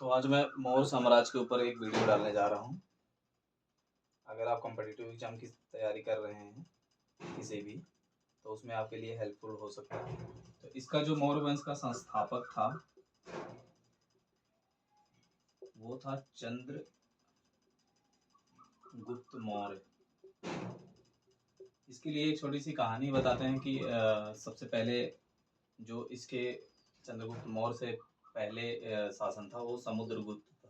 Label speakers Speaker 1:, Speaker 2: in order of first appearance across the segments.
Speaker 1: तो आज मैं मौर्य साम्राज्य के ऊपर एक वीडियो डालने जा रहा हूँ। अगर आप कॉम्पिटिटिव एग्जाम की तैयारी कर रहे हैं किसी भी, तो उसमें आपके लिए हेल्पफुल हो सकता है। तो इसका जो मौर्य वंश का संस्थापक था वो था चंद्रगुप्त मौर्य। इसके लिए एक छोटी सी कहानी बताते हैं कि सबसे पहले जो इसके चंद्रगुप्त मौर्य से पहले शासन था वो समुद्रगुप्त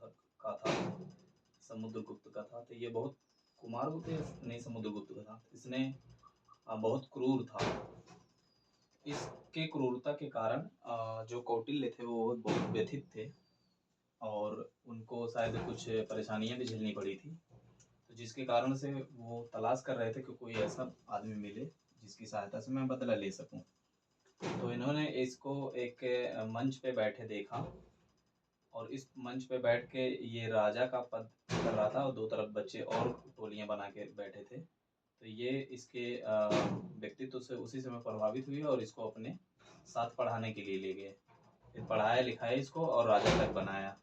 Speaker 1: का था। तो ये बहुत कुमारगुप्त नहीं, समुद्रगुप्त का था। इसने बहुत क्रूर था। इसके क्रूरता के कारण जो कौटिल्य थे वो बहुत व्यथित थे और उनको शायद कुछ परेशानियां भी झेलनी पड़ी थी। तो जिसके कारण से वो तलाश कर रहे थे कि कोई ऐसा आदमी मिले जिसकी सहायता से मैं बदला ले सकूं। तो इन्होंने इसको एक मंच पे बैठे देखा और इस मंच पे बैठ के ये राजा का पद कर रहा था और दो तरफ बच्चे और टोलियां बना के बैठे थे। तो ये इसके व्यक्तित्व से उसी समय प्रभावित हुई और इसको अपने साथ पढ़ाने के लिए ले गए। फिर पढ़ाया लिखाया इसको और राजा तक बनाया।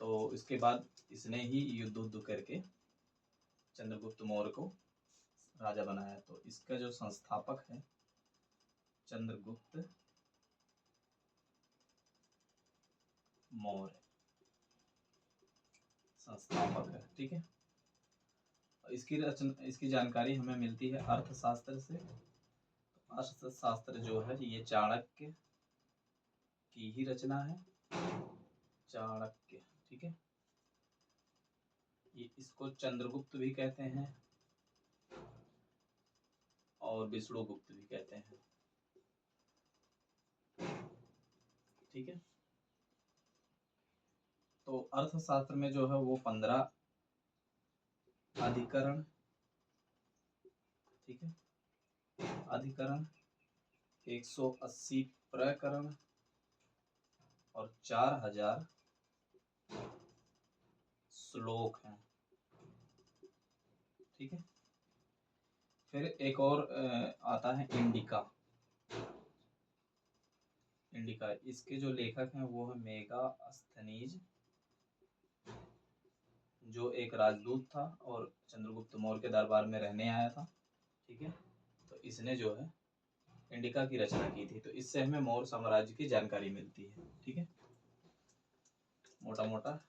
Speaker 1: तो इसके बाद इसने ही युद्ध करके चंद्रगुप्त मौर्य को राजा बनाया। तो इसका जो संस्थापक है चंद्रगुप्त मौर्य संस्थापक है, ठीक है। इसकी जानकारी हमें मिलती है अर्थशास्त्र से। अर्थशास्त्र जो है ये चाणक्य की ही रचना है, चाणक्य, ठीक है। ये इसको चंद्रगुप्त भी कहते हैं और विष्णुगुप्त भी कहते हैं, ठीक है। तो अर्थशास्त्र में जो है वो 15 अधिकरण, ठीक है, अधिकरण 180 प्रकरण और 4000 श्लोक हैं, ठीक है। फिर एक और आता है इंडिका। इंडिका इसके जो लेखक हैं वो है मेगास्थनीज, जो एक राजदूत था और चंद्रगुप्त मौर्य के दरबार में रहने आया था, ठीक है। तो इसने जो है इंडिका की रचना की थी। तो इससे हमें मौर्य साम्राज्य की जानकारी मिलती है, ठीक है। मोटा मोटा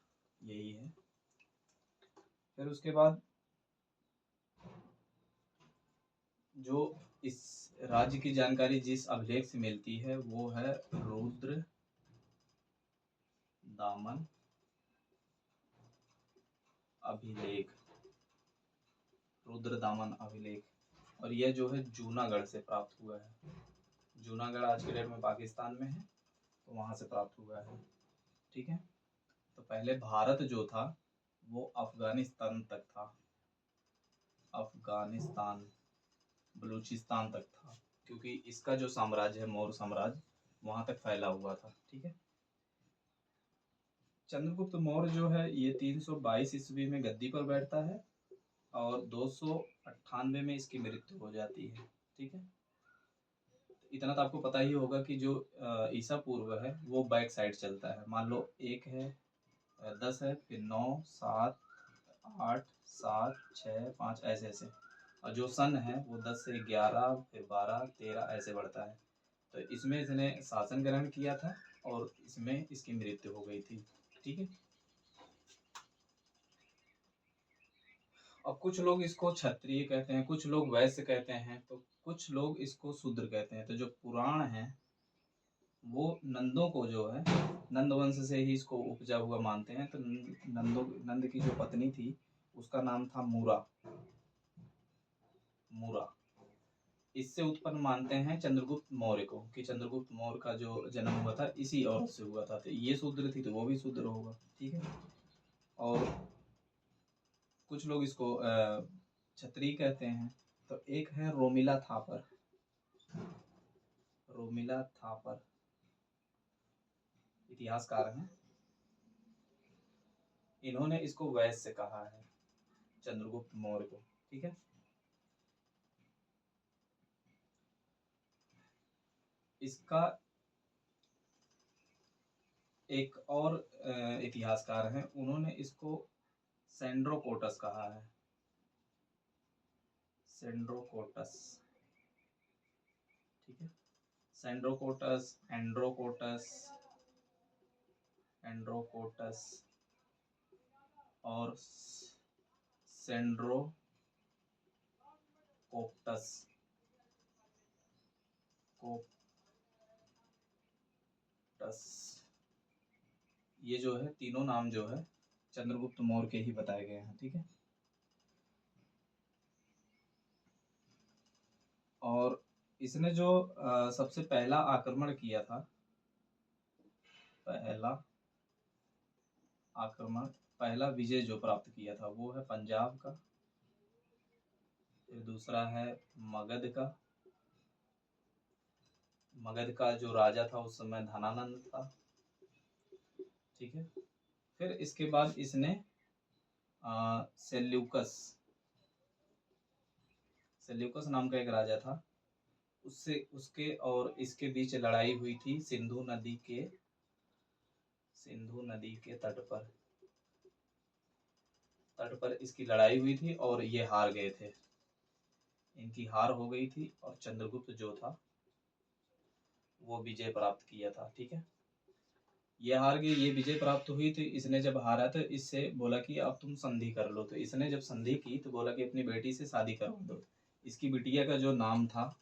Speaker 1: यही है। फिर उसके बाद जो इस राज्य की जानकारी जिस अभिलेख से मिलती है वो है रुद्र दामन अभिलेख, रुद्र दामन अभिलेख। और यह जो है जूनागढ़ से प्राप्त हुआ है। जूनागढ़ आज के डेट में पाकिस्तान में है, तो वहां से प्राप्त हुआ है, ठीक है। तो पहले भारत जो था वो अफगानिस्तान तक था, अफगानिस्तान बलूचिस्तान तक था, क्योंकि इसका जो साम्राज्य है मौर्य साम्राज्य वहां तक फैला हुआ था, ठीक है। चंद्रगुप्त मौर्य जो है ये 322 ईस्वी में गद्दी पर बैठता है और 298 में इसकी मृत्यु हो जाती है, ठीक है। इतना तो आपको पता ही होगा कि जो ईसा पूर्व है वो बैक साइड चलता है। मान लो 1 है, 10 है, फिर 9, 7, 8, 7, 6, 5 ऐसे ऐसे। और जो सन है वो 10 से 11, फिर 12, 13 ऐसे बढ़ता है। तो इसमें इसने शासन ग्रहण किया था और इसमें इसकी मृत्यु हो गई थी, ठीक है। अब कुछ लोग इसको क्षत्रिय कहते हैं, कुछ लोग वैश्य कहते हैं, तो कुछ लोग इसको शूद्र कहते हैं। तो जो पुराण है वो नंदों को जो है नंद वंश से ही इसको उपजा हुआ मानते हैं। तो नंद की जो पत्नी थी उसका नाम था मूरा, मूरा। इससे उत्पन्न मानते हैं चंद्रगुप्त मौर्य को, कि चंद्रगुप्त मौर्य का जो जन्म हुआ था इसी औरत से हुआ था। तो ये शूद्र थी तो वो भी शूद्र होगा, ठीक है। और कुछ लोग इसको क्षत्रिय कहते हैं। तो एक है रोमिला थापर, रोमिला थापर इतिहासकार हैं। इन्होंने इसको वैश्य कहा है चंद्रगुप्त मौर्य को, ठीक है। इसका एक और इतिहासकार हैं, उन्होंने इसको सेंड्रोकोटस कहा है, सेंड्रोकोटस। ठीक है, सेंड्रोकोटस, एंड्रोकोटस, एंड्रोकोटस और सेंड्रोकोप्टस, कोप्टस, ये जो है तीनों नाम जो है चंद्रगुप्त मौर्य के ही बताए गए हैं। ठीक है, और इसने जो सबसे पहला आक्रमण किया था, पहला आक्रमण, पहला विजय जो प्राप्त किया था वो है पंजाब का, फिर दूसरा है मगध का, मगध का जो राजा था उस समय धनानंद था। ठीक है, फिर इसके बाद इसने सेल्यूकस, सेल्यूकस नाम का एक राजा था, उससे उसके और इसके बीच लड़ाई हुई थी सिंधु नदी के, सिंधु नदी के तट पर इसकी लड़ाई हुई थी और ये हार गए थे, इनकी हार हो गई थी और चंद्रगुप्त जो था वो विजय प्राप्त किया था। ठीक है, ये हार गए, ये विजय प्राप्त हुई, तो इसने जब हारा तो इससे बोला कि अब तुम संधि कर लो, तो इसने जब संधि की तो बोला कि अपनी बेटी से शादी करवा दो। इसकी बिटिया का जो नाम था,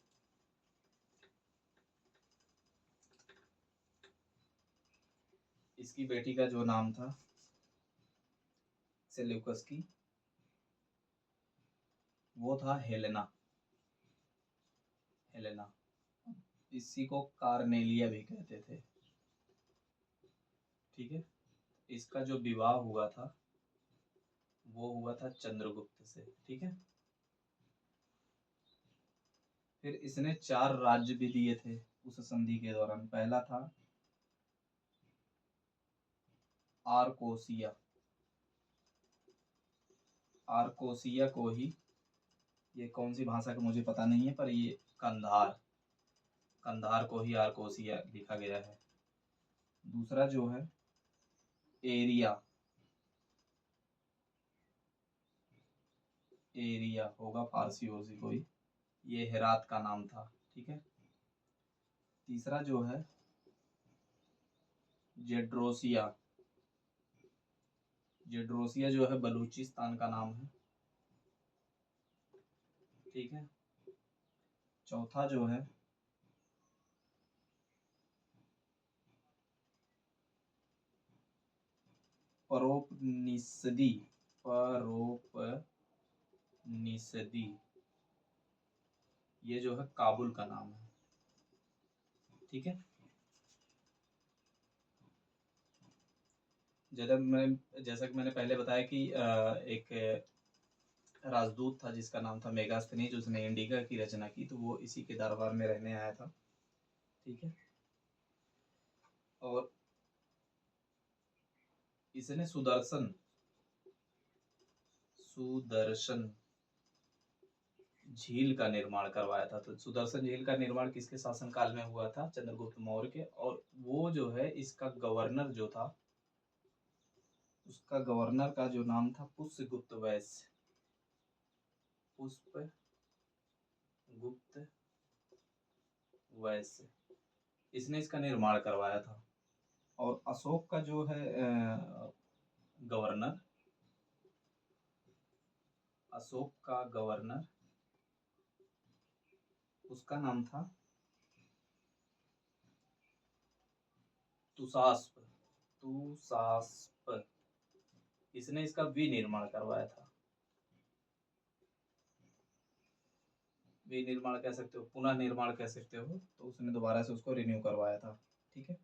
Speaker 1: इसकी बेटी का जो नाम था सेल्यूकस की, वो था हेलेना, हेलेना, इसी को कार्नेलिया भी कहते थे। ठीक है, इसका जो विवाह हुआ था वो हुआ था चंद्रगुप्त से। ठीक है, फिर इसने 4 राज्य भी दिए थे उस संधि के दौरान। पहला था आरकोसिया, आरकोसिया को ही, ये कौन सी भाषा का मुझे पता नहीं है, पर ये कंधार, कंधार को ही आरकोसिया लिखा गया है। दूसरा जो है एरिया, एरिया होगा फारसी वरसी कोई, ये हेरात का नाम था। ठीक है, तीसरा जो है जेड्रोसिया, जेड्रोसिया जो है बलूचिस्तान का नाम है। ठीक है, चौथा जो है परोपनिषदी, परोपनिषदी, ये जो है काबुल का नाम है। ठीक है, जैसा कि मैंने पहले बताया कि एक राजदूत था जिसका नाम था मेगास्थनीज, उसने इंडिका की रचना की, तो वो इसी के दरबार में रहने आया था। ठीक है, और इसने सुदर्शन, सुदर्शन झील का निर्माण करवाया था। तो सुदर्शन झील का निर्माण किसके शासनकाल में हुआ था? चंद्रगुप्त मौर्य के। और वो जो है इसका गवर्नर जो था, उसका गवर्नर का जो नाम था पुष्यगुप्त वैश्य, पुष्प गुप्त वैश्य, इसने इसका निर्माण करवाया था। और अशोक का जो है गवर्नर, अशोक का गवर्नर, उसका नाम था तुषास्प, तुषास्प, इसने इसका विनिर्माण करवाया था। विनिर्माण कह सकते हो, पुनः निर्माण कह सकते हो, तो उसने दोबारा से उसको रिन्यू करवाया था। ठीक है,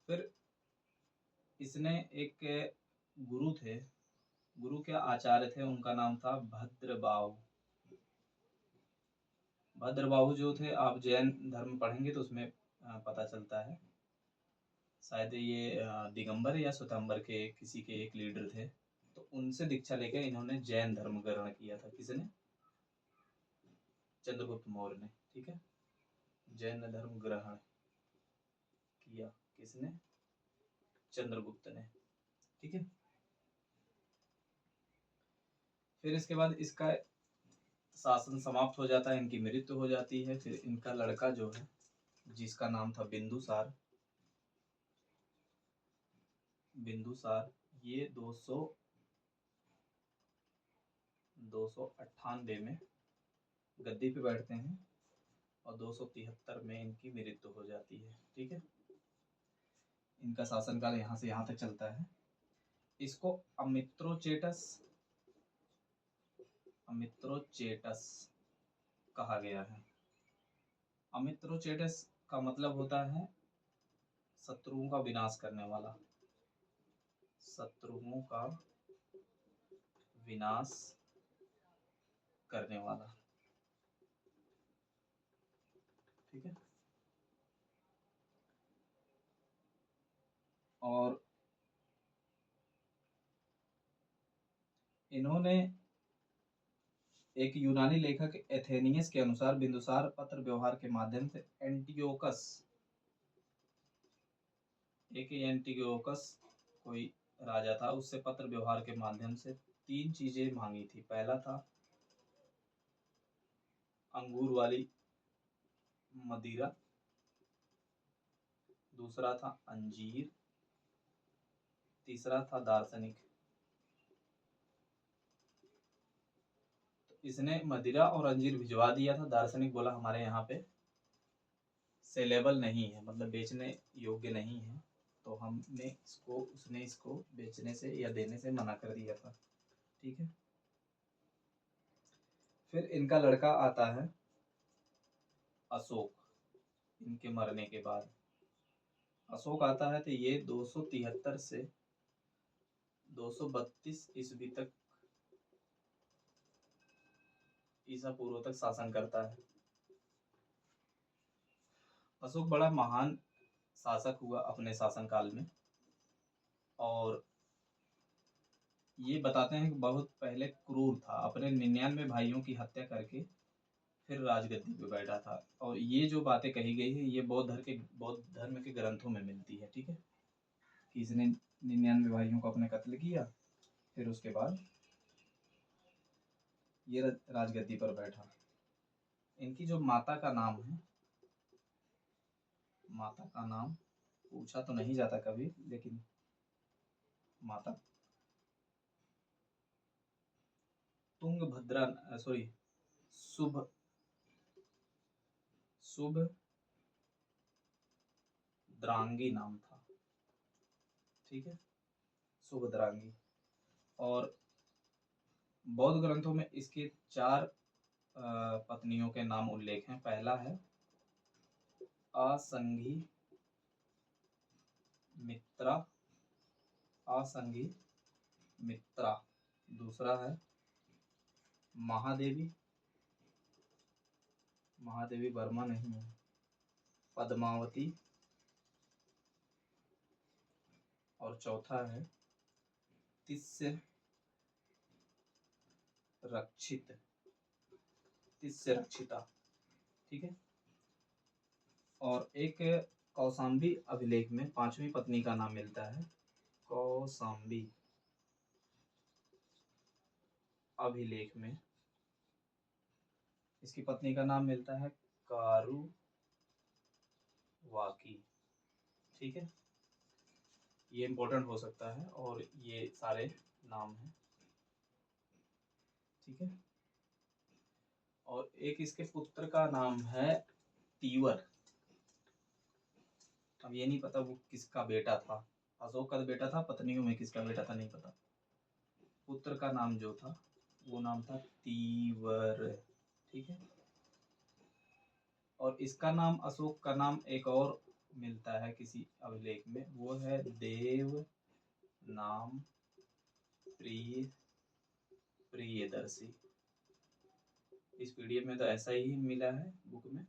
Speaker 1: फिर इसने एक गुरु थे, गुरु के आचार्य थे, उनका नाम था भद्रबाहु। भद्रबाहु जो थे, आप जैन धर्म पढ़ेंगे तो उसमें पता चलता है, शायद ये दिगंबर या श्वेतांबर के किसी के एक लीडर थे। तो उनसे दीक्षा लेकर इन्होंने जैन धर्म ग्रहण किया था। किसने? चंद्रगुप्त मौर्य ने। ठीक है, जैन धर्म ग्रहण किया किसने? चंद्रगुप्त ने। ठीक है, फिर इसके बाद इसका शासन समाप्त हो जाता है, इनकी मृत्यु हो जाती है। फिर इनका लड़का जो है, जिसका नाम था बिंदुसार, ये 298 में गद्दी पे बैठते हैं और 273 में इनकी मृत्यु हो जाती है। ठीक है, इनका शासनकाल यहाँ से यहाँ तक चलता है। इसको अमित्रोचेटस कहा गया है। अमित्रोचेटस का मतलब होता है शत्रुओं का विनाश करने वाला, शत्रुओं का विनाश करने वाला। ठीक है, और इन्होंने एक यूनानी लेखक एथेनियस के अनुसार बिंदुसार पत्र व्यवहार के माध्यम से एंटियोकस कोई राजा था, उससे पत्र व्यवहार के माध्यम से 3 चीजें मांगी थी। पहला था अंगूर वाली मदिरा, दूसरा था अंजीर, तीसरा था दार्शनिक। तो इसने मदिरा और अंजीर भिजवा दिया था। दार्शनिक बोला हमारे यहाँ पे सेलेबल नहीं है, मतलब बेचने योग्य नहीं है, तो उसने इसको बेचने से या देने से मना कर दिया था। ठीक है, फिर इनका लड़का आता है अशोक। इनके मरने के बाद अशोक आता है, तो ये 273 से 232 ईस्वी तक, ईसा पूर्व तक शासन करता है। अशोक बड़ा महान शासक हुआ अपने शासनकाल में, और ये बताते हैं कि बहुत पहले क्रूर था, अपने 99 भाइयों की हत्या करके फिर राजगद्दी पे बैठा था। और ये जो बातें कही गई है, ये बौद्ध धर्म के ग्रंथों में मिलती है। ठीक है, कि इसने 99 भाइयों को अपने कत्ल किया, फिर उसके बाद ये राजगद्दी पर बैठा। इनकी जो माता का नाम है, माता का नाम पूछा तो नहीं जाता कभी, लेकिन माता तुंगभद्रा, सॉरी, शुभ द्रांगी नाम था। ठीक है, शुभ द्रांगी। और बौद्ध ग्रंथों में इसके 4 पत्नियों के नाम उल्लेख हैं। पहला है असंगी मित्रा, दूसरा है महादेवी वर्मा नहीं है, पद्मावती, और चौथा है तिस्य रक्षिता। ठीक है, और एक कौशाम्बी अभिलेख में 5वीं पत्नी का नाम मिलता है। कौशाम्बी अभिलेख में इसकी पत्नी का नाम मिलता है कारुवाकी। ठीक है, ये इम्पोर्टेंट हो सकता है, और ये सारे नाम हैं। ठीक है, और एक इसके पुत्र का नाम है तीवर। अब ये नहीं पता वो किसका बेटा था, अशोक का बेटा था, पत्नियों में किसका बेटा था नहीं पता। पुत्र का नाम जो था वो नाम था तीवर। ठीक है, और इसका नाम, अशोक का नाम एक और मिलता है किसी अभिलेख में, वो है देव नाम प्रियदर्शी। इस पीडीएफ में तो ऐसा ही मिला है बुक में,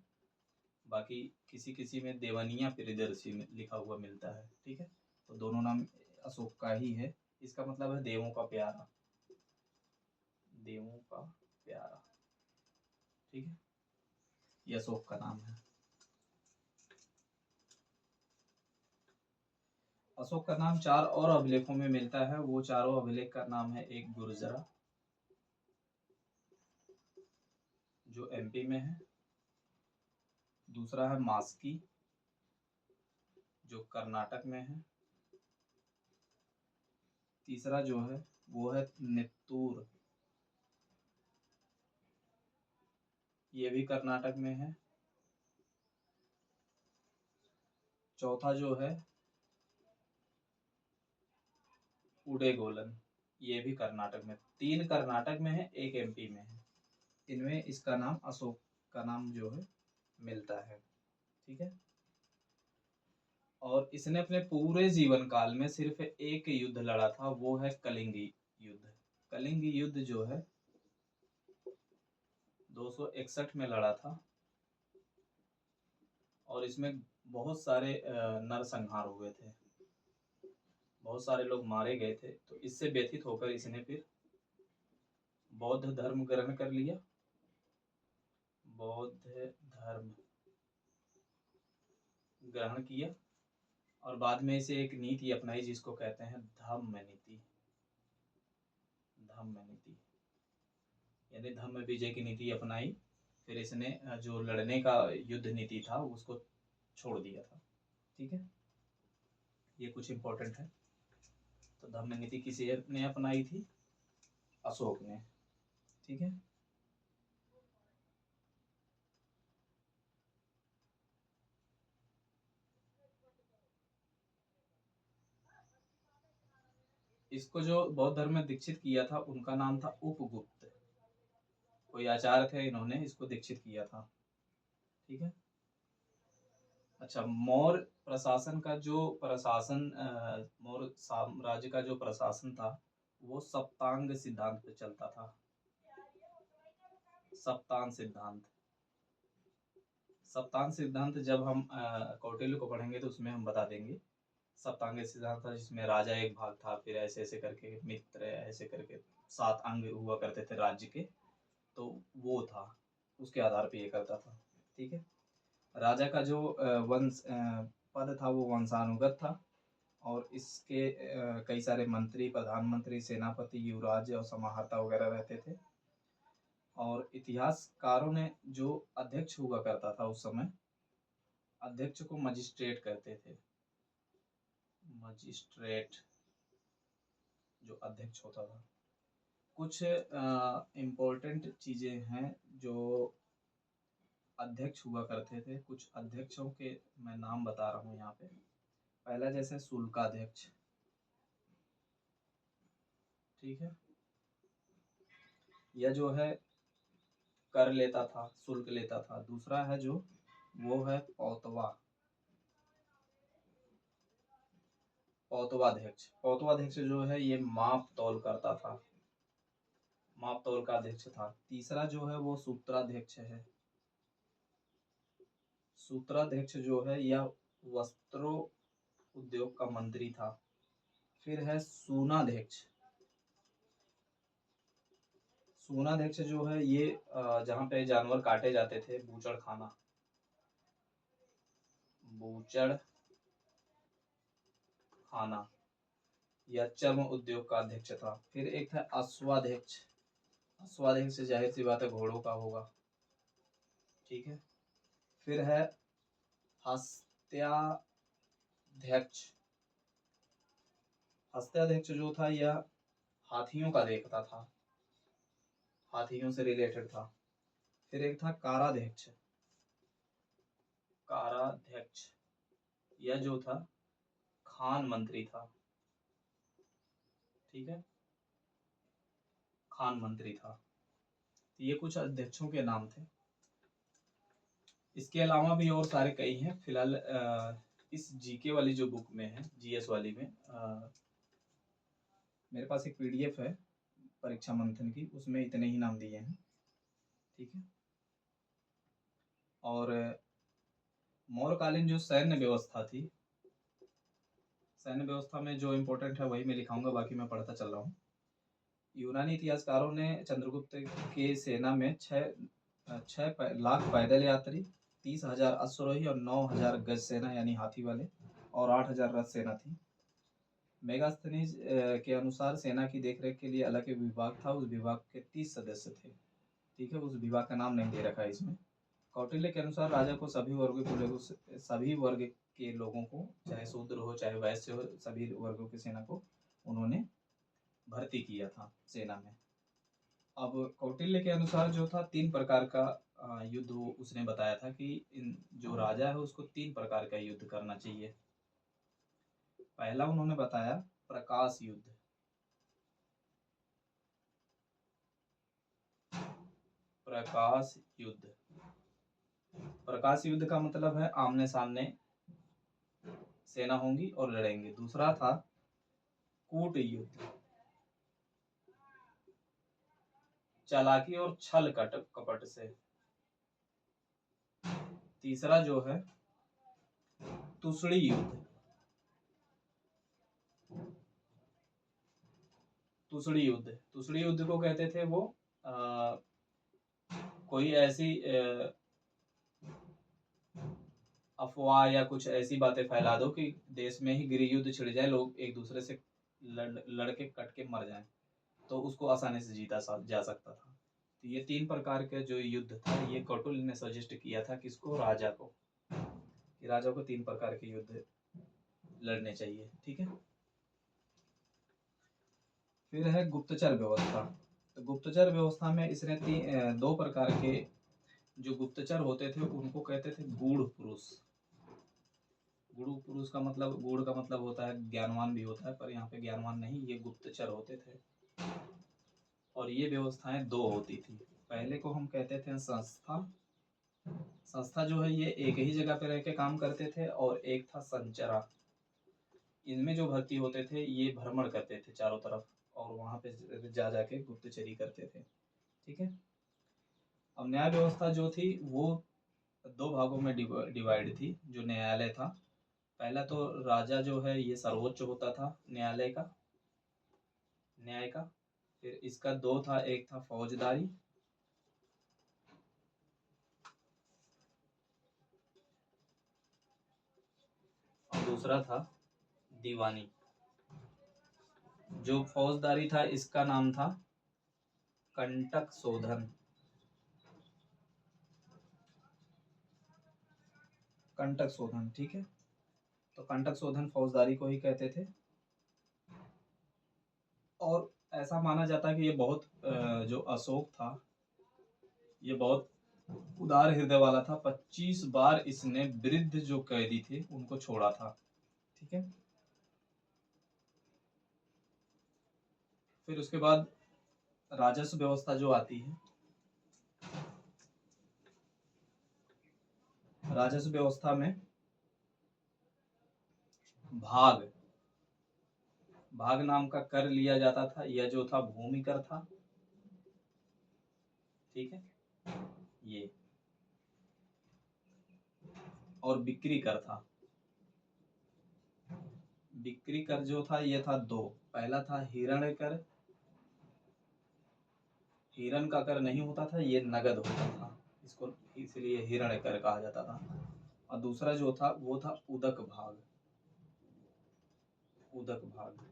Speaker 1: बाकी किसी में देवनिया प्रियदर्शी लिखा हुआ मिलता है। ठीक है, तो दोनों नाम अशोक का ही है। इसका मतलब है देवों का प्यारा, देवों का प्यारा। ठीक है, ये अशोक का नाम है। अशोक का नाम 4 और अभिलेखों में मिलता है। वो चारों अभिलेख का नाम है, एक गुर्जरा जो एमपी में है, दूसरा है मास्की जो कर्नाटक में है, तीसरा जो है वो है नित्तूर, ये भी कर्नाटक में है, चौथा जो है उडेगोलन, ये भी कर्नाटक में। 3 कर्नाटक में है, एक एमपी में है। इनमें इसका नाम अशोक का नाम जो है मिलता है। ठीक है। और इसने अपने पूरे जीवन काल में सिर्फ एक युद्ध लड़ा था, वो है कलिंग युद्ध। कलिंग युद्ध जो है 261 में लड़ा था और इसमें बहुत सारे नरसंहार हुए थे, बहुत सारे लोग मारे गए थे। तो इससे व्यथित होकर इसने फिर बौद्ध धर्म ग्रहण कर लिया, बौद्ध धर्म ग्रहण किया और बाद में इसे एक नीति अपनाई जिसको कहते हैं धम्म नीति। धम्म नीति यानी धम्म विजय की नीति अपनाई। फिर इसने जो लड़ने का युद्ध नीति था उसको छोड़ दिया था। ठीक है, ये कुछ इम्पोर्टेंट है। तो धम्म नीति किसी ने अपनाई थी? अशोक ने। ठीक है। इसको जो बौद्ध धर्म में दीक्षित किया था उनका नाम था उपगुप्त, कोई आचार्य थे, इन्होंने इसको दीक्षित किया था। ठीक है। अच्छा, मौर्य प्रशासन का जो मौर्य साम्राज्य का जो प्रशासन था वो सप्तांग सिद्धांत पे चलता था। सप्तांग सिद्धांत, सप्तांग सिद्धांत जब हम कौटिल्य को पढ़ेंगे तो उसमें हम बता देंगे। सप्तांग सिद्धांत था जिसमें राजा एक भाग था, फिर ऐसे ऐसे करके मित्र, ऐसे करके 7 अंग हुआ करते थे राज्य के, तो वो था, उसके आधार पे ये करता था। ठीक है। राजा का जो वंश पद था वो वंशानुगत था और इसके कई सारे मंत्री, प्रधानमंत्री, सेनापति, युवराज और समाहर्ता वगैरह रहते थे। और इतिहासकारों ने जो अध्यक्ष हुआ करता था उस समय, अध्यक्ष को मजिस्ट्रेट कहते थे। मजिस्ट्रेट जो अध्यक्ष होता था। कुछ इम्पोर्टेंट चीजें हैं जो अध्यक्ष हुआ करते थे। कुछ अध्यक्षों के मैं नाम बता रहा हूँ यहाँ पे। पहला जैसे शुल्काध्यक्ष, ठीक है, यह जो है कर लेता था, शुल्क लेता था। दूसरा है जो वो है पौतवा, पौतवाध्यक्ष। पौतवाध्यक्ष जो है ये माप तौल करता था, माप तौल का अध्यक्ष था। तीसरा जो है वो सूत्राध्यक्ष है। सूत्राध्यक्ष जो है यह वस्त्रो उद्योग का मंत्री था। फिर है सूनाध्यक्ष। सूनाध्यक्ष जो है ये जहाँ पे जानवर काटे जाते थे, बूचड़ खाना, बूचड़ खाना, या चर्म उद्योग का अध्यक्ष था। फिर एक था अश्वाध्यक्ष। अश्वाध्यक्ष जाहिर सी बात है घोड़ों का होगा। ठीक है। फिर है हस्त्याध्यक्ष। हस्त्याध्यक्ष जो था यह हाथियों का देखता था, हाथियों से रिलेटेड था। फिर एक था काराध्यक्ष। काराध्यक्ष यह जो था खान मंत्री था। ठीक है, खान मंत्री था। ये कुछ अध्यक्षों के नाम थे। इसके अलावा भी और सारे कई हैं। फिलहाल इस जीके वाली जो बुक में है, जीएस वाली में, मेरे पास एक पीडीएफ है परीक्षा मंथन की, उसमें इतने ही नाम दिए हैं। ठीक है। और मौर्यकालीन जो सैन्य व्यवस्था थी, सैन्य व्यवस्था में जो इम्पोर्टेंट है वही मैं लिखाऊंगा, बाकी मैं पढ़ता चल रहा हूँ। यूनानी इतिहासकारों ने चंद्रगुप्त के सेना में 6 लाख पैदल यात्री, 30,000 अश्वरोही और 9,000 गज सेना यानी हाथी वाले और 8,000 रथ सेना थी। मेगास्थनीज के अनुसार सेना की देखरेख के लिए अलग एक विभाग था। उस विभाग के 30 सदस्य थे। ठीक है, उस विभाग का नाम नहीं दे रखा है इसमें। कौटिल्य के अनुसार राजा को सभी वर्ग के लोगों को, चाहे शूद्र हो चाहे वैश्य हो, सभी वर्गों की सेना को उन्होंने भर्ती किया था सेना में। अब कौटिल्य के अनुसार जो था 3 प्रकार का युद्ध उसने बताया था कि जो राजा है उसको 3 प्रकार का युद्ध करना चाहिए। पहला उन्होंने बताया प्रकाश युद्ध। प्रकाश युद्ध, प्रकाश युद्ध का मतलब है आमने सामने सेना होंगी और लड़ेंगे। दूसरा था कूट युद्ध, चालाकी और छल कपट से। तीसरा जो है तुसड़ी युद्ध। तुसड़ी युद्ध, तुसड़ी युद्ध को कहते थे वो कोई ऐसी अफवाह या कुछ ऐसी बातें फैला दो कि देश में ही गृह युद्ध छिड़ जाए, लोग एक दूसरे से लड़ के कट के मर जाएं, तो उसको आसानी से जीता जा सकता था। तो ये 3 प्रकार के जो युद्ध था, ये कौटिल्य ने सजेस्ट किया था किसको, राजा को, कि राजा को 3 प्रकार के युद्ध लड़ने चाहिए। ठीक है, फिर है गुप्तचर व्यवस्था। तो गुप्तचर व्यवस्था में इसने 2 प्रकार के जो गुप्तचर होते थे उनको कहते थे गूढ़ पुरुष। गूढ़ पुरुष का मतलब, गूढ़ का मतलब होता है ज्ञानवान भी होता है, पर यहाँ पे ज्ञानवान नहीं, ये गुप्तचर होते थे। और ये व्यवस्थाएं 2 होती थी। पहले को हम कहते थे संस्था। संस्था जो है ये एक ही जगह पे रह के काम करते थे। और एक था संचरा। इनमें जो भर्ती होते थे ये भ्रमण करते थे चारों तरफ और वहां पे जा जाके गुप्तचरी करते थे। ठीक है, अब न्याय व्यवस्था जो थी वो 2 भागों में डिवाइड थी। जो न्यायालय था, पहला तो राजा जो है ये सर्वोच्च होता था न्यायालय का, न्याय का। फिर इसका 2 था, एक था फौजदारी और दूसरा था दीवानी। जो फौजदारी था इसका नाम था कंटक शोधन। कंटक शोधन, ठीक है, तो कंटक शोधन फौजदारी को ही कहते थे। और ऐसा माना जाता है कि ये बहुत जो अशोक था ये बहुत उदार हृदय वाला था। 25 बार इसने वृद्ध जो कैदी थे उनको छोड़ा था। ठीक है, फिर उसके बाद राजस्व व्यवस्था जो आती है, राजस्व व्यवस्था में भाग नाम का कर लिया जाता था। यह जो था भूमि कर था। ठीक है, ये और बिक्री कर था। बिक्री कर जो था ये था 2। पहला था हिरण कर। हिरण का कर नहीं होता था, ये नगद होता था, इसको इसलिए हिरण कर कहा जाता था। और दूसरा जो था वो था उदक भाग। उदक भाग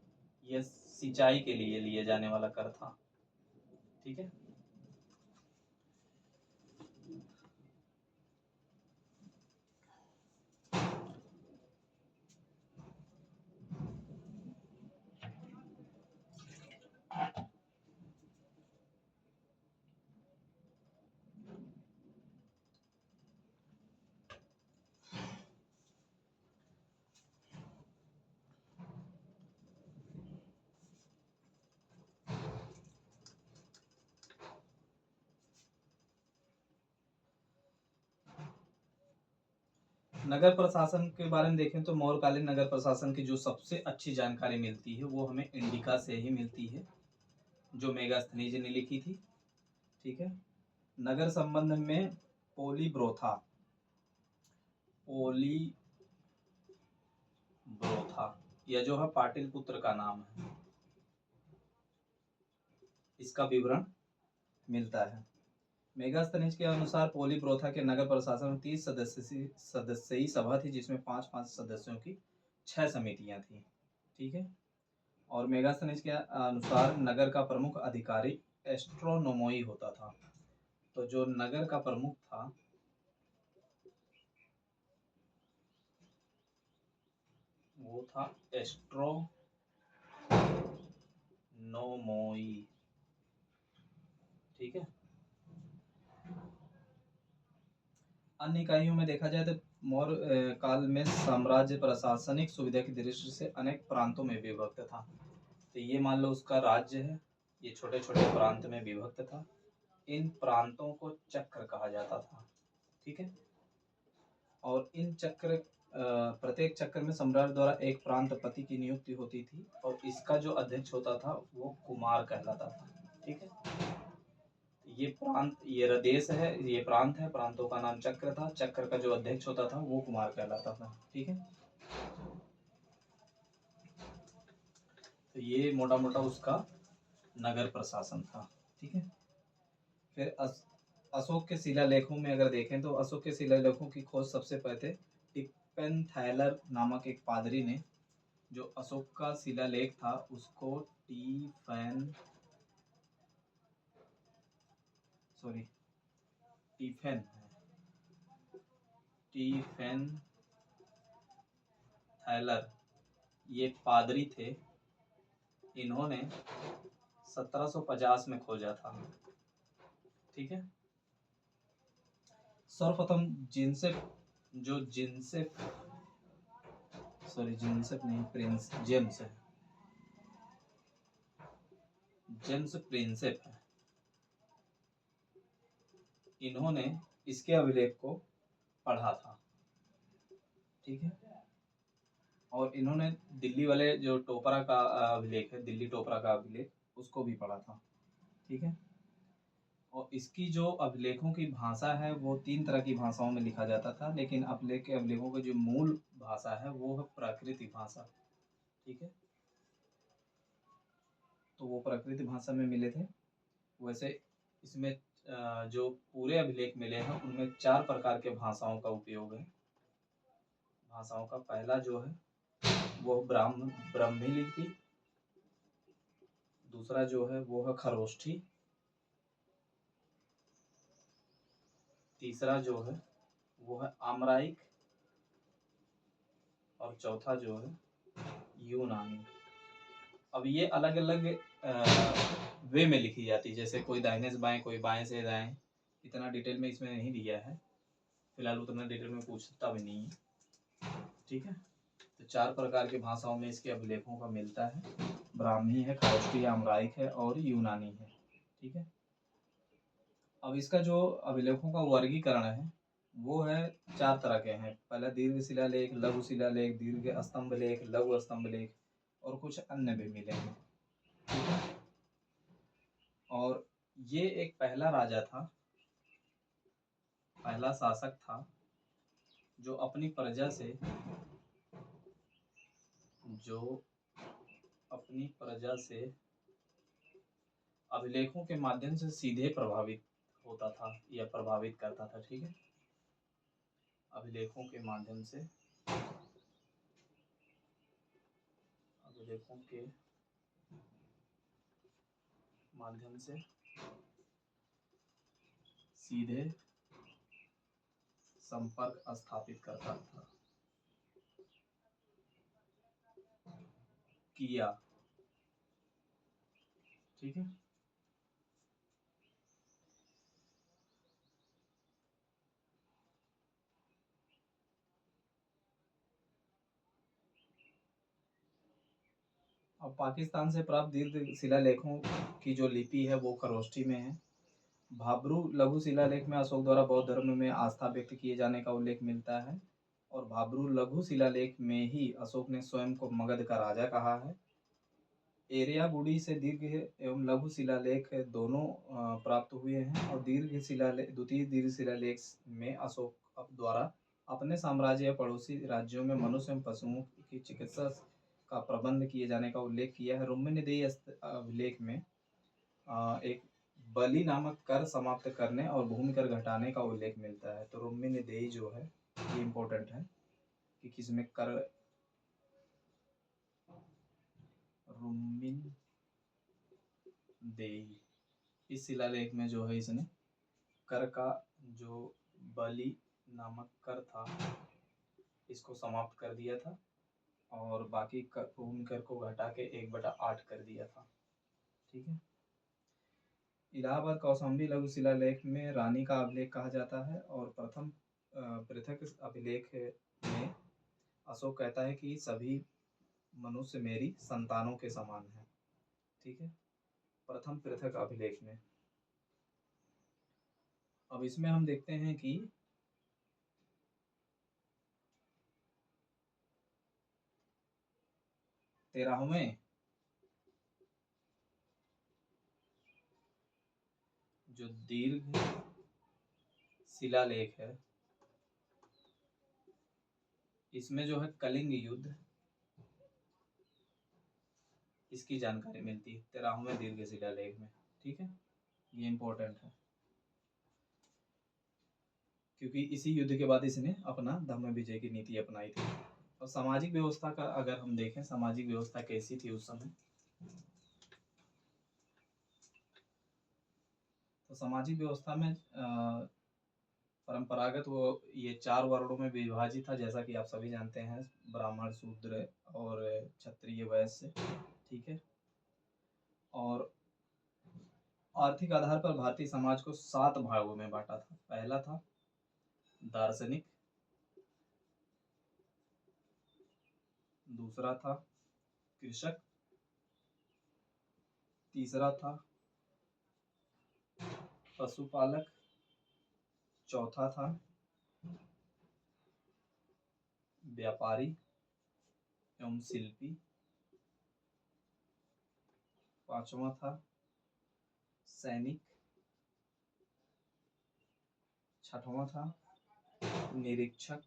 Speaker 1: यह सिंचाई के लिए लिए जाने वाला कर था। ठीक है, नगर प्रशासन के बारे में देखें तो मौर्यकालीन नगर प्रशासन की जो सबसे अच्छी जानकारी मिलती है वो हमें इंडिका से ही मिलती है, जो मेगास्थनीज ने लिखी थी। ठीक है, नगर संबंध में पोलीब्रोथा यह जो है पाटिलपुत्र का नाम है, इसका विवरण मिलता है। मेगास्थनीज के अनुसार पोलीब्रोथा के नगर प्रशासन में 30 सदस्यीय सभा थी, जिसमें 5-5 सदस्यों की 6 समितियां थी। ठीक है, और मेगास्थनीज के अनुसार नगर का प्रमुख अधिकारी एस्ट्रोनोमोई होता था। तो जो नगर का प्रमुख था वो था एस्ट्रोनोमोई। ठीक है। अन्य इकाइयों में देखा जाए तो मौर्य काल में साम्राज्य प्रशासनिक सुविधा की दृष्टि से अनेक प्रांतों में विभक्त था। तो ये मान लो उसका राज्य है, ये छोटे छोटे प्रांत में विभक्त था। इन प्रांतों को चक्र कहा जाता था। ठीक है। और इन चक्र प्रत्येक चक्र में सम्राट द्वारा एक प्रांतपति की नियुक्ति होती थी और इसका जो अध्यक्ष होता था वो कुमार कहलाता था। ठीक है। ये प्रांत, ये देश है, ये प्रांत है, प्रांतों का नाम चक्र था, चक्र का जो अध्यक्ष होता था वो कुमार कहलाता था। ठीक है। तो ये मोटा मोटा उसका नगर प्रशासन था। ठीक है। फिर अशोक के शिलालेखों में अगर देखें तो अशोक के शिलालेखों की खोज सबसे पहले टिप्पेनथैलर नामक एक पादरी ने, जो अशोक का शिलालेख था उसको टिफेन थैलर, ये पादरी थे, इन्होंने 1750 में खोजा था। ठीक है। सर्वप्रथम जिनसेफ नहीं, प्रिंस जेम्स प्रिंसेप है, इन्होंने इसके अभिलेख को पढ़ा था। ठीक है। और इन्होंने दिल्ली वाले जो टोपरा का अभिलेख है, दिल्ली टोपरा का अभिलेख, उसको भी पढ़ा था। ठीक है। और इसकी जो अभिलेखों की भाषा है वो 3 तरह की भाषाओं में लिखा जाता था, लेकिन अभिलेखों की जो मूल भाषा है वो है प्राकृतिक भाषा। ठीक है। तो वो प्राकृतिक भाषा में मिले थे। वैसे इसमें जो पूरे अभिलेख मिले हैं उनमें 4 प्रकार के भाषाओं का उपयोग है। भाषाओं का पहला जो है वो ब्राह्मी लिपि, दूसरा जो है वो है खरोष्ठी, तीसरा जो है वो है आमराइक, और चौथा जो है यूनानी। अब ये अलग अलग वे में लिखी जाती है, जैसे कोई दाहिने से बाएं, कोई बाएं से दाएं। इतना डिटेल में इसमें नहीं दिया है, फिलहाल उतना डिटेल में पूछता भी नहीं है। ठीक है। तो 4 प्रकार की भाषाओं में इसके अभिलेखों का मिलता है, ब्राह्मी है, खरोष्ठी, आमराइक है और यूनानी है। ठीक है। अब इसका जो अभिलेखों का वर्गीकरण है वो है 4 तरह के हैं। पहला दीर्घ शिलालेख, लघु शिलालेख, दीर्घ स्तंभ लेख, लघु स्तंभ लेख और कुछ अन्य भी मिले हैं। ठीक है। और ये एक पहला राजा था, पहला शासक था जो अपनी प्रजा से अभिलेखों के माध्यम से सीधे प्रभावित होता था या प्रभावित करता था। ठीक है। अभिलेखों के माध्यम से सीधे संपर्क स्थापित करता था, किया। ठीक है। अब पाकिस्तान से प्राप्त दीर्घ शिलालेखों की जो लिपि है वो खरोष्ठी में है। भाब्रू लघु शिलालेख में अशोक द्वारा बौद्ध धर्म में आस्था व्यक्त किए जाने का उल्लेख मिलता है, और भाब्रू लघु शिलालेख में ही अशोक ने स्वयं को मगध का राजा कहा है। एरियाबुडी से दीर्घ एवं लघु शिलालेख दोनों प्राप्त हुए हैं, और द्वितीय दीर्घ शिलालेख में अशोक द्वारा अपने साम्राज्य या पड़ोसी राज्यों में मनुष्य एवं पशुओं की चिकित्सा का प्रबंध किए जाने का उल्लेख किया है। रुम्मीनिदेई अभिलेख में एक बलि नामक कर समाप्त करने और भूमि कर घटाने का उल्लेख मिलता है। तो रुम्मीनिदेई जो है ये इम्पोर्टेंट है कि किसमें कर रुम्मिन देई। इस शिलालेख में जो है इसने कर का जो बलि नामक कर था इसको समाप्त कर दिया था और बाकी पूर्ण कर को घटा के 1/8 कर दिया था। ठीक है। इलाहाबाद कौशाम्बी लघु शिलालेख में रानी का अभिलेख कहा जाता है और प्रथम पृथक अभिलेख में अशोक कहता है कि सभी मनुष्य मेरी संतानों के समान है। ठीक है। प्रथम पृथक अभिलेख में अब इसमें हम देखते हैं कि तेरहवें जो दीर्घ शिलालेख है इसमें जो है कलिंग युद्ध इसकी जानकारी मिलती है 13वें दीर्घ शिलालेख में। ठीक है। ये इम्पोर्टेंट है क्योंकि इसी युद्ध के बाद इसने अपना धम्म विजय की नीति अपनाई थी। और सामाजिक व्यवस्था का अगर हम देखें सामाजिक व्यवस्था कैसी थी उस समय, तो सामाजिक व्यवस्था में परंपरागत वो ये 4 वर्णों में विभाजित था जैसा कि आप सभी जानते हैं, ब्राह्मण, शूद्र और क्षत्रिय, वैश्य। ठीक है। और आर्थिक आधार पर भारतीय समाज को 7 भागों में बांटा था। पहला था दार्शनिक, दूसरा था कृषक, तीसरा था पशुपालक, चौथा था व्यापारी एवं शिल्पी, पांचवा था सैनिक, छठवां था निरीक्षक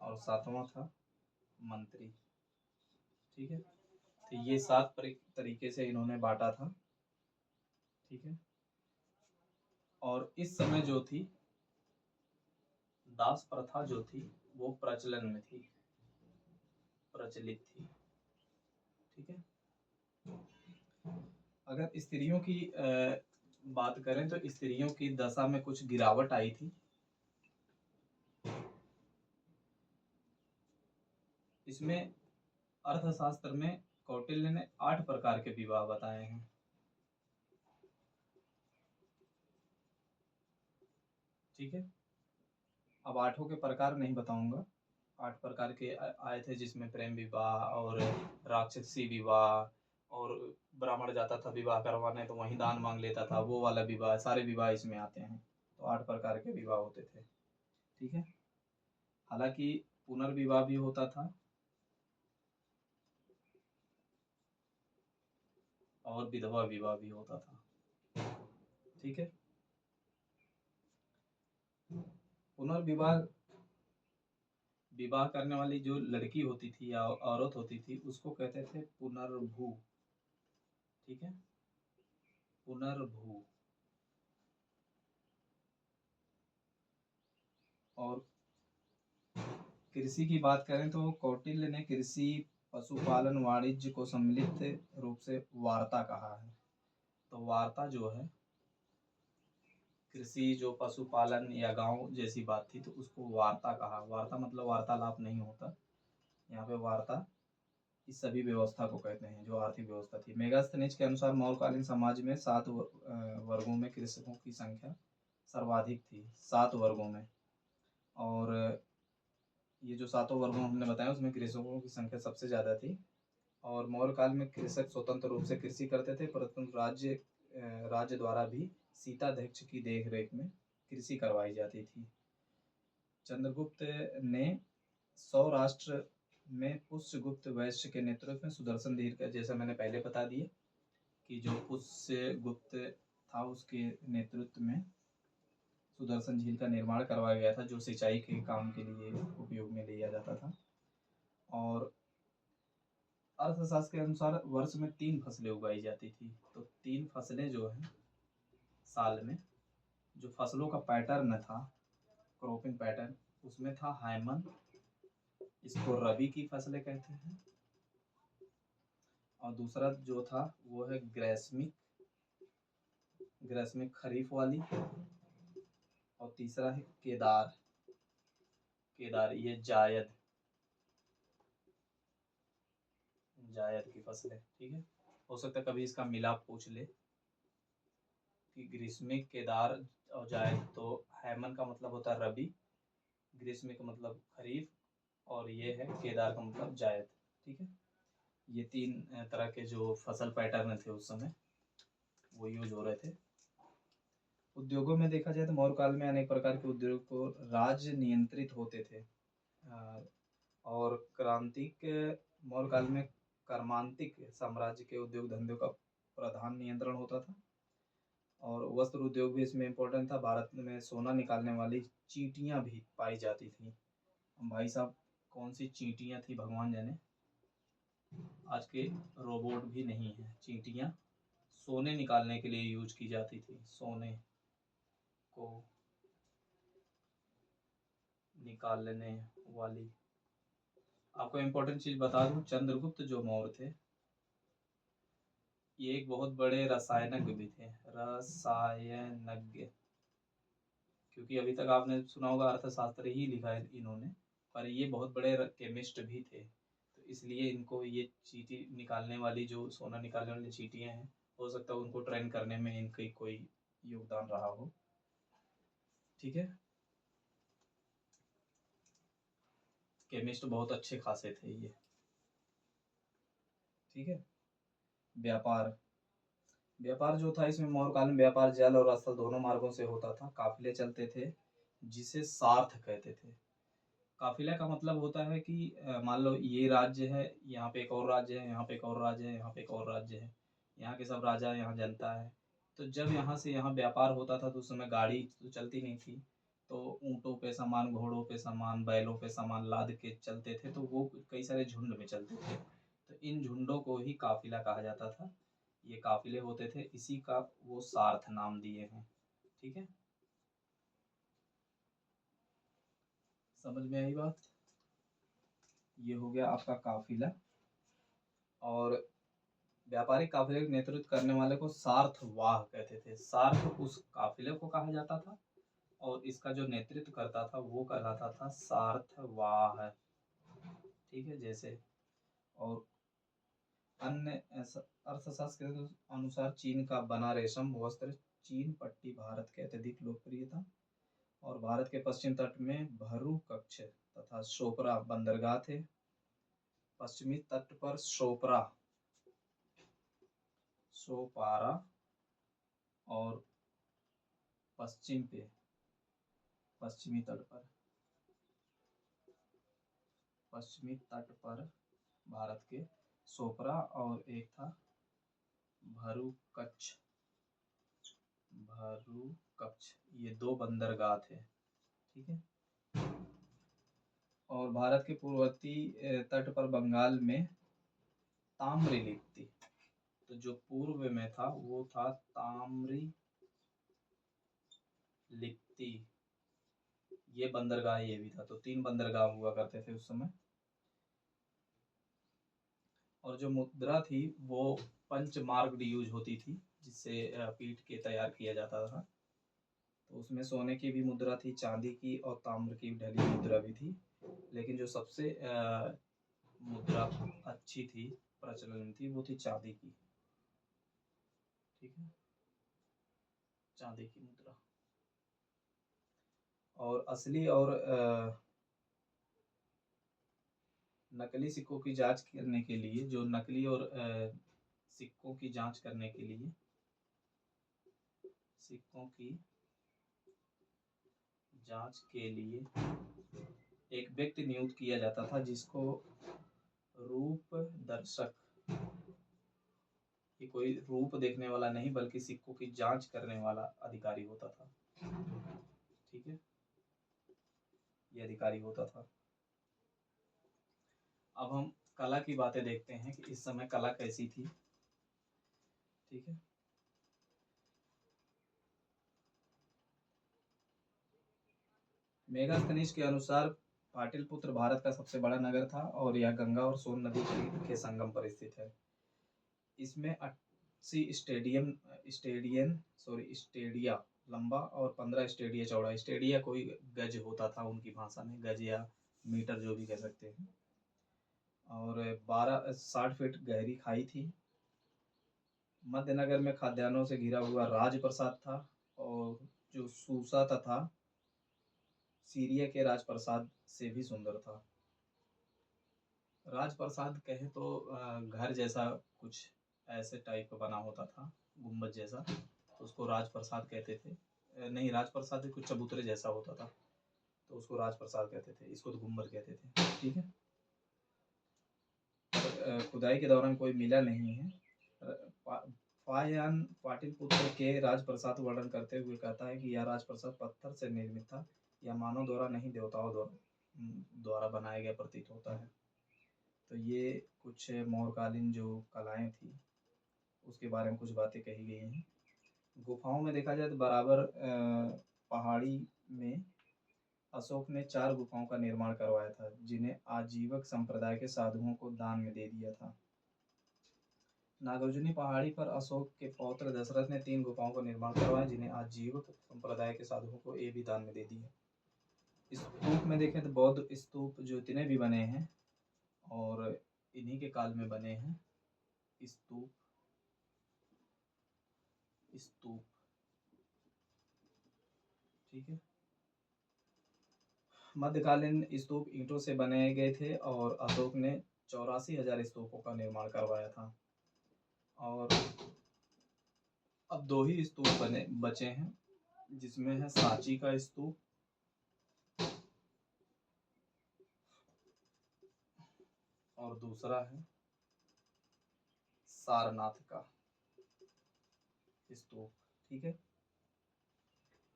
Speaker 1: और सातवां था मंत्री। ठीक है। तो ये 7 तरीके से इन्होंने बांटा था। ठीक है। और इस समय जो थी दास प्रथा जो थी वो प्रचलन में थी, प्रचलित थी। ठीक है। अगर स्त्रियों की बात करें तो स्त्रियों की दशा में कुछ गिरावट आई थी। इसमें अर्थशास्त्र में कौटिल्य ने 8 प्रकार के विवाह बताए हैं। ठीक है। अब 8 के प्रकार नहीं बताऊंगा, 8 प्रकार के आए थे जिसमें प्रेम विवाह और राक्षसी विवाह और ब्राह्मण जाता था विवाह करवाने तो वहीं दान मांग लेता था, वो वाला विवाह, सारे विवाह इसमें आते हैं। तो 8 प्रकार के विवाह होते थे। ठीक है। हालांकि पुनर्विवाह भी होता था और विधवा विवाह भी होता था। ठीक है। पुनर्विवाह विवाह करने वाली जो लड़की होती थी या औरत होती थी उसको कहते थे पुनर्भू। ठीक है। पुनर्भू। और कृषि की बात करें तो कौटिल्य ने कृषि, पशुपालन, वाणिज्य को सम्मिलित रूप से वार्ता कहा है। तो वार्ता जो है कृषि, जो पशुपालन या गांव जैसी बात थी तो उसको वार्ता कहा। वार्ता मतलब वार्तालाप नहीं होता, यहाँ पे वार्ता इस सभी व्यवस्था को कहते हैं जो आर्थिक व्यवस्था थी। मेगास्थनीज के अनुसार मौर्यकालीन समाज में 7 वर्गों में कृषकों की संख्या सर्वाधिक थी, 7 वर्गों में। और ये जो 7 वर्गों हमने बताया उसमें कृषकों की संख्या सबसे ज्यादा थी। और मौर्य काल में कृषक स्वतंत्र रूप से कृषि करते थे, परंतु राज्य द्वारा भी सीताध्यक्ष की देखरेख में कृषि करवाई जाती थी। चंद्रगुप्त ने सौराष्ट्र में पुष्यगुप्त वैश्य के नेतृत्व में सुदर्शन धीर का, जैसा मैंने पहले बता दिया कि जो पुष्यगुप्त था उसके नेतृत्व में सुदर्शन झील का निर्माण करवाया गया था जो सिंचाई के काम के लिए उपयोग में लिया जाता था। और अर्थशास्त्र के अनुसार वर्ष में 3 फसलें उगाई जाती थी। तो 3 फसलें जो है साल में, जो फसलों का पैटर्न था, क्रॉपिंग पैटर्न, उसमें था हायमन, इसको रबी की फसलें कहते हैं। और दूसरा जो था वो है ग्रैस्मिक, ग्रैस्मिक खरीफ वाली। और तीसरा है केदार, केदार ये जायद, जायद की फसलें। ठीक है, हो सकता है कभी इसका मिलाप पूछ ले कि ग्रीष्मिक, केदार और जायद। तो हैमन का मतलब होता है रबी, ग्रीष्मिक का मतलब खरीफ, और ये है केदार का मतलब जायद। ठीक है, ये तीन तरह के जो फसल पैटर्न थे उस समय वो यूज हो रहे थे। उद्योगों में देखा जाए तो मौर्य काल में अनेक प्रकार के उद्योग को राज्य नियंत्रित होते थे। और क्रांतिक मौर्य काल में कर्मांतिक साम्राज्य के उद्योग धंधों का प्रधान नियंत्रण होता था। और वस्त्र उद्योग भी इसमें इम्पोर्टेंट था। भारत में सोना निकालने वाली चींटियां भी पाई जाती थी। भाई साहब कौन सी चींटियां थी भगवान जाने, आज के रोबोट भी नहीं है। चींटियां सोने निकालने के लिए यूज की जाती थी, सोने को निकालने वाली। आपको इम्पोर्टेंट चीज बता दूं, चंद्रगुप्त जो मौर्य थे ये एक बहुत बड़े रसायनज्ञ भी थे, रसायनज्ञ। क्योंकि अभी तक आपने सुना होगा अर्थशास्त्र ही लिखा है इन्होंने, पर ये बहुत बड़े केमिस्ट भी थे। तो इसलिए इनको ये चींटी निकालने वाली, जो सोना निकालने वाली चींटियां हैं, हो सकता है उनको ट्रेन करने में इनकी कोई योगदान रहा हो। ठीक है, केमिस्ट बहुत अच्छे खासे थे ये। ठीक है, व्यापार, व्यापार जो था इसमें मौर्य काल में व्यापार जल और स्थल दोनों मार्गों से होता था। काफिले चलते थे जिसे सार्थ कहते थे। काफिला का मतलब होता है कि मान लो ये राज्य है, यहाँ पे एक और राज्य है, यहाँ पे एक और राज्य है, यहाँ पे एक और राज्य है, यहाँ के सब राजा यहाँ जनता है। तो जब यहाँ से यहाँ व्यापार होता था तो उस समय गाड़ी तो चलती नहीं थी, तो ऊँटों पे सामान, घोड़ों पे सामान, बैलों पे सामान लाद के चलते थे। तो वो कई सारे झुंड में चलते थे, तो इन झुंडों को ही काफिला कहा जाता था। ये काफिले होते थे, इसी का वो सार्थ नाम दिए हैं। ठीक है, समझ में आई बात। ये हो गया आपका काफिला। और व्यापारिक काफिले का नेतृत्व करने वाले को सार्थवाह कहते थे। सार्थ उस काफिले को कहा जाता था और इसका जो नेतृत्व करता था वो कहलाता था सार्थवाह। ठीक है, जैसे और अन्य अर्थशास्त्र के अनुसार चीन का बना रेशम वस्त्र चीन पट्टी भारत के अत्यधिक लोकप्रिय था। और भारत के पश्चिम तट में भरू कच्छ तथा शोपरा बंदरगाह थे। पश्चिमी तट पर शोपरा, सोपारा, और पश्चिम पे, पश्चिमी तट पर, पश्चिमी तट पर भारत के सोपरा, और एक था भरू कच्छ, भरू कच्छ, ये दो बंदरगाह थे। ठीक है, और भारत के पूर्ववर्ती तट पर बंगाल में ताम्र लिप्ति, तो जो पूर्व में था वो था ताम्री लिप्ति, ये बंदरगाह ये भी था। तो तीन बंदरगाह हुआ करते थे उस समय। और जो मुद्रा थी वो पंचमार्ग यूज होती थी, जिससे पीट के तैयार किया जाता था। तो उसमें सोने की भी मुद्रा थी, चांदी की और ताम्र की ढली मुद्रा भी थी। लेकिन जो सबसे मुद्रा अच्छी थी, प्रचलन थी, वो थी चांदी की। ठीक है, चांदी की मुद्रा। और असली और नकली सिक्कों की जांच करने के लिए, जो नकली और सिक्कों की जांच करने के लिए, सिक्कों की जांच के लिए एक व्यक्ति नियुक्त किया जाता था जिसको रूप दर्शक, ये कोई रूप देखने वाला नहीं बल्कि सिक्कों की जांच करने वाला अधिकारी होता था। ठीक है, ये अधिकारी होता था। अब हम कला की बातें देखते हैं कि इस समय कला कैसी थी। ठीक है, मेगास्थनीज के अनुसार पाटलिपुत्र भारत का सबसे बड़ा नगर था और यह गंगा और सोन नदी के संगम पर स्थित है। इसमें 80 स्टेडिया लंबा और 15 स्टेडिया चौड़ा। स्टेडिया कोई गज होता था उनकी भाषा में, गज या मीटर जो भी कह सकते हैं। और 60 फीट गहरी खाई थी। मध्य नगर में खाद्यान्नों से घिरा हुआ राजप्रसाद था और जो सूसा तथा सीरिया के राजप्रसाद से भी सुंदर था। राजप्रसाद कहे तो घर जैसा कुछ ऐसे टाइप का बना होता था, गुम्बद जैसा, तो उसको राजप्रसाद कहते थे। नहीं, राजप्रसाद कुछ चबूतरे जैसा होता था तो उसको राजप्रसाद कहते थे, इसको तो गुम्बद कहते थे। ठीक है। खुदाई के दौरान कोई मिला नहीं है। फाहियान पाटलिपुत्र के राजप्रसाद वर्णन करते हुए कहता है कि यह राजप्रसाद पत्थर से निर्मित था, यह मानव द्वारा नहीं देवताओं द्वारा बनाया गया प्रतीत होता है। तो ये कुछ मौर्यकालीन जो कलाएं थी उसके बारे में कुछ बातें कही गई हैं। गुफाओं में देखा जाए तो बराबर पहाड़ी में अशोक ने 4 गुफाओं का निर्माण करवाया था, जिन्हें आजीवक संप्रदाय के साधुओं को दान में दे दिया था। नागार्जुनी पहाड़ी पर अशोक के पौत्र दशरथ ने 3 गुफाओं का निर्माण करवाया, जिन्हें आजीवक संप्रदाय के साधुओं को ये भी दान में दे दिया। स्तूप में देखें तो बौद्ध स्तूप जो इतने भी बने हैं और इन्हीं के काल में बने हैं। स्तूप ठीक है। मध्यकालीन स्तूप ईंटों से बनाए गए थे और अशोक ने 84,000 स्तूपों का निर्माण करवाया था। और अब 2 ही स्तूप बचे हैं, जिसमें है सांची का स्तूप और दूसरा है सारनाथ का स्तूप। ठीक है।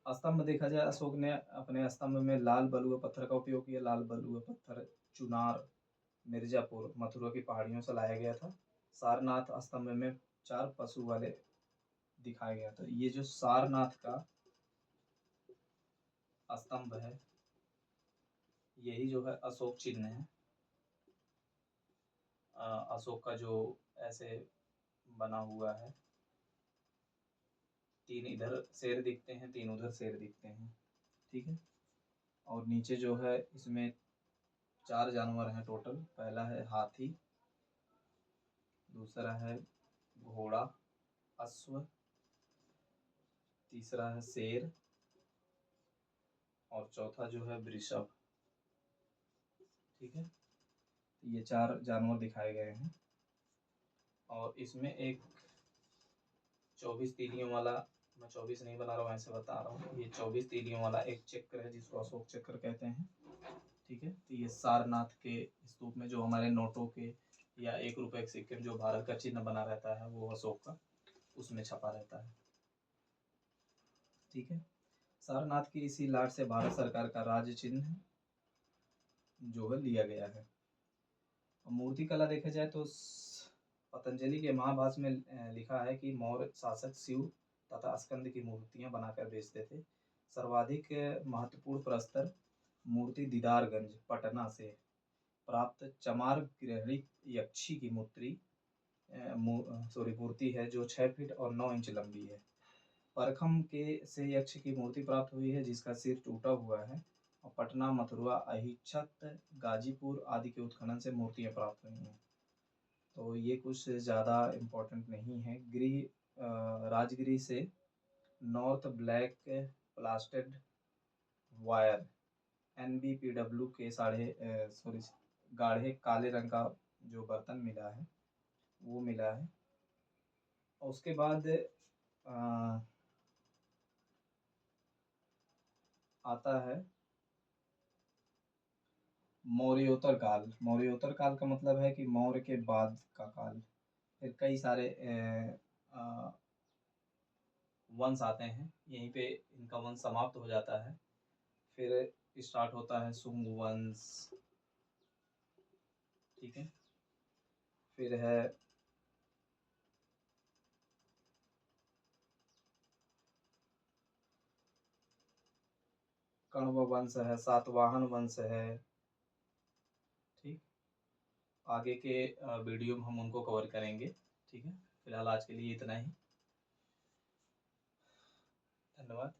Speaker 1: स्तंभ देखा जाए, अशोक ने अपने स्तंभ में लाल बलुआ पत्थर का उपयोग किया। लाल बलुआ पत्थर चुनार, मिर्जापुर, मथुरा की पहाड़ियों से लाया गया था। सारनाथ स्तंभ में 4 पशु वाले दिखाया गया था। ये जो सारनाथ का स्तंभ है, यही जो है अशोक चिन्ह है। अशोक का जो ऐसे बना हुआ है, 3 इधर शेर दिखते हैं, 3 उधर शेर दिखते हैं। ठीक है। और नीचे जो है इसमें 4 जानवर हैं टोटल। पहला है हाथी, दूसरा है घोड़ा, अश्व, तीसरा है शेर और चौथा जो है वृषभ। ठीक है। ये 4 जानवर दिखाए गए हैं और इसमें एक 24 तीलियों वाला, मैं 24 नहीं बना रहा हूँ, ऐसे बता रहा हूँ, ये 24 तीलियों वाला एक चक्र है जिसको अशोक चक्र कहते हैं। ठीक है। तो ये सारनाथ के स्तूप में जो हमारे नोटों के या 1 रुपए के सिक्के में जो भारत का चिन्ह बना रहता है वो अशोक का उसमें छपा रहता है। ठीक है। सारनाथ की इसी लाट से भारत सरकार का राज्य चिन्ह जो है लिया गया है। मूर्ति कला देखा जाए तो पतंजलि के महाभाष्य में लिखा है कि मौर्य शासक शिव तथा स्कंद की मूर्तियां बनाकर बेचते थे। सर्वाधिक महत्वपूर्ण प्रस्तर मूर्ति दीदारगंज पटना से प्राप्त चमार गृहिणी यक्षी की मूर्ति है जो 6 फीट और 9 इंच लंबी है। परखम के से यक्ष की मूर्ति प्राप्त हुई है जिसका सिर टूटा हुआ है। और पटना, मथुरा, अहिच्छत, गाजीपुर आदि के उत्खनन से मूर्तियां प्राप्त हुई हैं। तो ये कुछ ज़्यादा इम्पोर्टेंट नहीं है। राजगिरी से नॉर्थ ब्लैक प्लास्टेड वायर NBPW के गाढ़े काले रंग का जो बर्तन मिला है वो मिला है। और उसके बाद आता है मौर्योत्तर काल। मौर्योत्तर काल का मतलब है कि मौर्य के बाद का काल। फिर कई सारे वंश आते हैं, यहीं पे इनका वंश समाप्त हो जाता है। फिर स्टार्ट होता है सुंग वंश। ठीक है। फिर है कण्व वंश है, सातवाहन वंश है, आगे के वीडियो में हम उनको कवर करेंगे। ठीक है, फिलहाल आज के लिए इतना ही। धन्यवाद।